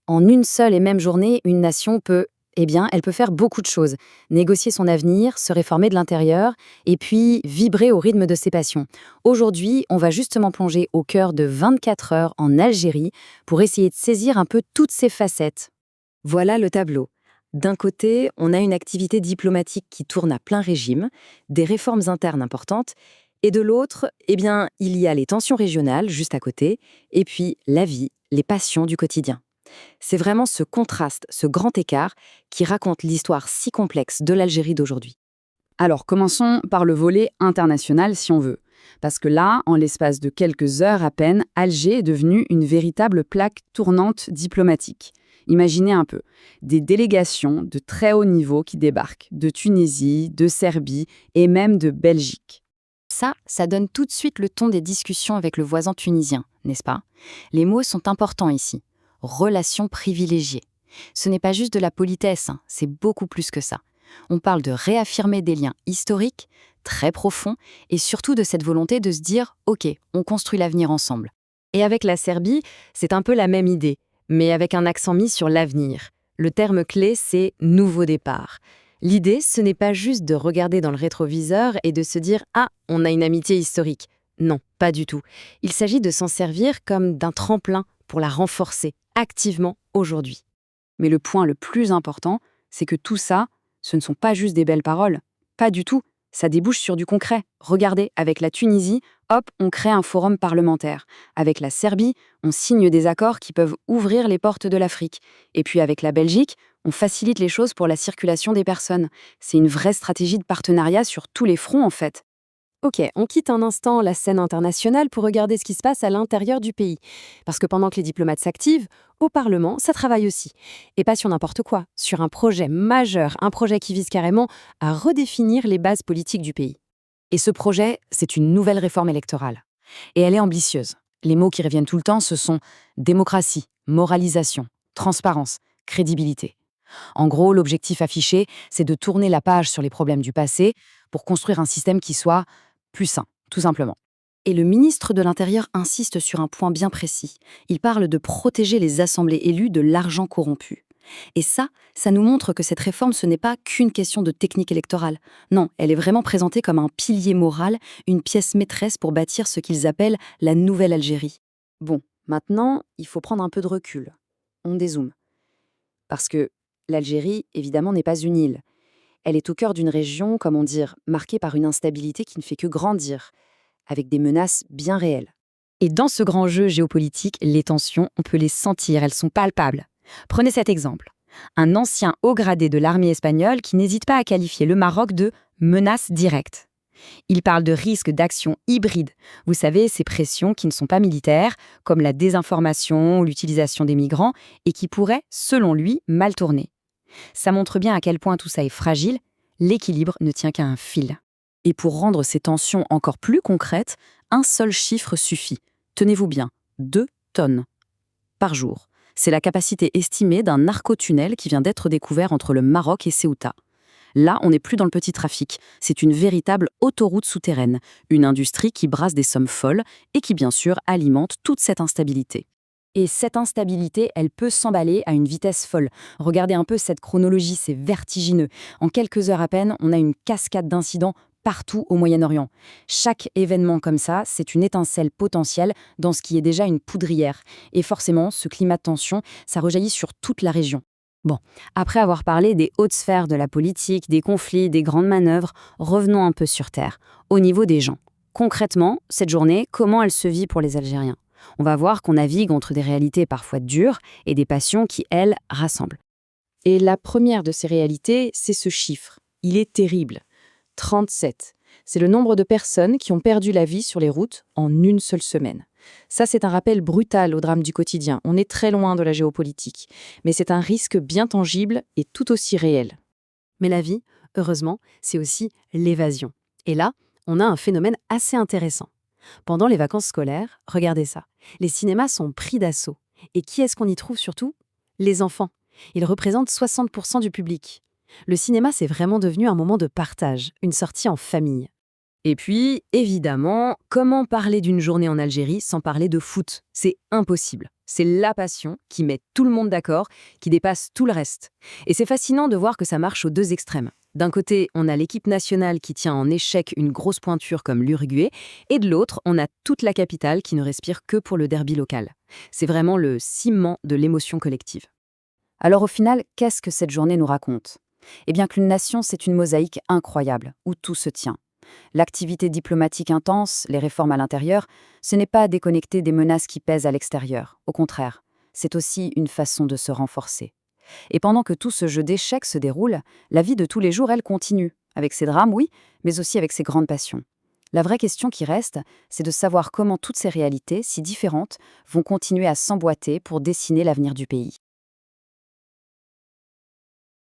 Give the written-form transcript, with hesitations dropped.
En une seule et même journée, une nation elle peut faire beaucoup de choses. Négocier son avenir, se réformer de l'intérieur, et puis vibrer au rythme de ses passions. Aujourd'hui, on va justement plonger au cœur de 24 heures en Algérie pour essayer de saisir un peu toutes ces facettes. Voilà le tableau. D'un côté, on a une activité diplomatique qui tourne à plein régime, des réformes internes importantes, et de l'autre, il y a les tensions régionales juste à côté, et puis la vie, les passions du quotidien. C'est vraiment ce contraste, ce grand écart, qui raconte l'histoire si complexe de l'Algérie d'aujourd'hui. Alors, commençons par le volet international si on veut. Parce que là, en l'espace de quelques heures à peine, Alger est devenu une véritable plaque tournante diplomatique. Imaginez un peu, des délégations de très haut niveau qui débarquent, de Tunisie, de Serbie et même de Belgique. Ça donne tout de suite le ton des discussions avec le voisin tunisien, n'est-ce pas? Les mots sont importants ici. Relations privilégiées. Ce n'est pas juste de la politesse, hein, c'est beaucoup plus que ça. On parle de réaffirmer des liens historiques, très profonds, et surtout de cette volonté de se dire « Ok, on construit l'avenir ensemble ». Et avec la Serbie, c'est un peu la même idée, mais avec un accent mis sur l'avenir. Le terme clé, c'est « nouveau départ ». L'idée, ce n'est pas juste de regarder dans le rétroviseur et de se dire « Ah, on a une amitié historique ». Non, pas du tout. Il s'agit de s'en servir comme d'un tremplin pour la renforcer activement aujourd'hui. Mais le point le plus important, c'est que tout ça, ce ne sont pas juste des belles paroles. Pas du tout. Ça débouche sur du concret. Regardez, avec la Tunisie, hop, on crée un forum parlementaire. Avec la Serbie, on signe des accords qui peuvent ouvrir les portes de l'Afrique. Et puis avec la Belgique, on facilite les choses pour la circulation des personnes. C'est une vraie stratégie de partenariat sur tous les fronts, en fait. Ok, on quitte un instant la scène internationale pour regarder ce qui se passe à l'intérieur du pays. Parce que pendant que les diplomates s'activent, au Parlement, ça travaille aussi. Et pas sur n'importe quoi, sur un projet majeur, un projet qui vise carrément à redéfinir les bases politiques du pays. Et ce projet, c'est une nouvelle réforme électorale. Et elle est ambitieuse. Les mots qui reviennent tout le temps, ce sont démocratie, moralisation, transparence, crédibilité. En gros, l'objectif affiché, c'est de tourner la page sur les problèmes du passé pour construire un système qui soit plus sain, tout simplement. Et le ministre de l'Intérieur insiste sur un point bien précis. Il parle de protéger les assemblées élues de l'argent corrompu. Et ça nous montre que cette réforme, ce n'est pas qu'une question de technique électorale. Non, elle est vraiment présentée comme un pilier moral, une pièce maîtresse pour bâtir ce qu'ils appellent la nouvelle Algérie. Bon, maintenant, il faut prendre un peu de recul. On dézoome. Parce que l'Algérie, évidemment, n'est pas une île. Elle est au cœur d'une région, comment dire, marquée par une instabilité qui ne fait que grandir, avec des menaces bien réelles. Et dans ce grand jeu géopolitique, les tensions, on peut les sentir, elles sont palpables. Prenez cet exemple. Un ancien haut gradé de l'armée espagnole qui n'hésite pas à qualifier le Maroc de menace directe. Il parle de risques d'action hybride. Vous savez, ces pressions qui ne sont pas militaires, comme la désinformation ou l'utilisation des migrants, et qui pourraient, selon lui, mal tourner. Ça montre bien à quel point tout ça est fragile, l'équilibre ne tient qu'à un fil. Et pour rendre ces tensions encore plus concrètes, un seul chiffre suffit. Tenez-vous bien, 2 tonnes par jour. C'est la capacité estimée d'un narcotunnel qui vient d'être découvert entre le Maroc et Ceuta. Là, on n'est plus dans le petit trafic, c'est une véritable autoroute souterraine, une industrie qui brasse des sommes folles et qui, bien sûr, alimente toute cette instabilité. Et cette instabilité, elle peut s'emballer à une vitesse folle. Regardez un peu cette chronologie, c'est vertigineux. En quelques heures à peine, on a une cascade d'incidents partout au Moyen-Orient. Chaque événement comme ça, c'est une étincelle potentielle dans ce qui est déjà une poudrière. Et forcément, ce climat de tension, ça rejaillit sur toute la région. Bon, après avoir parlé des hautes sphères de la politique, des conflits, des grandes manœuvres, revenons un peu sur Terre, au niveau des gens. Concrètement, cette journée, comment elle se vit pour les Algériens ? On va voir qu'on navigue entre des réalités parfois dures et des passions qui, elles, rassemblent. Et la première de ces réalités, c'est ce chiffre. Il est terrible. 37. C'est le nombre de personnes qui ont perdu la vie sur les routes en une seule semaine. Ça, c'est un rappel brutal au drame du quotidien. On est très loin de la géopolitique. Mais c'est un risque bien tangible et tout aussi réel. Mais la vie, heureusement, c'est aussi l'évasion. Et là, on a un phénomène assez intéressant. Pendant les vacances scolaires, regardez ça. Les cinémas sont pris d'assaut. Et qui est-ce qu'on y trouve surtout ? Les enfants. Ils représentent 60% du public. Le cinéma, c'est vraiment devenu un moment de partage, une sortie en famille. Et puis, évidemment, comment parler d'une journée en Algérie sans parler de foot? C'est impossible. C'est la passion qui met tout le monde d'accord, qui dépasse tout le reste. Et c'est fascinant de voir que ça marche aux deux extrêmes. D'un côté, on a l'équipe nationale qui tient en échec une grosse pointure comme l'Uruguay, et de l'autre, on a toute la capitale qui ne respire que pour le derby local. C'est vraiment le ciment de l'émotion collective. Alors au final, qu'est-ce que cette journée nous raconte? Eh bien qu'une nation, c'est une mosaïque incroyable, où tout se tient. L'activité diplomatique intense, les réformes à l'intérieur, ce n'est pas à déconnecter des menaces qui pèsent à l'extérieur. Au contraire, c'est aussi une façon de se renforcer. Et pendant que tout ce jeu d'échecs se déroule, la vie de tous les jours, elle continue. Avec ses drames, oui, mais aussi avec ses grandes passions. La vraie question qui reste, c'est de savoir comment toutes ces réalités, si différentes, vont continuer à s'emboîter pour dessiner l'avenir du pays.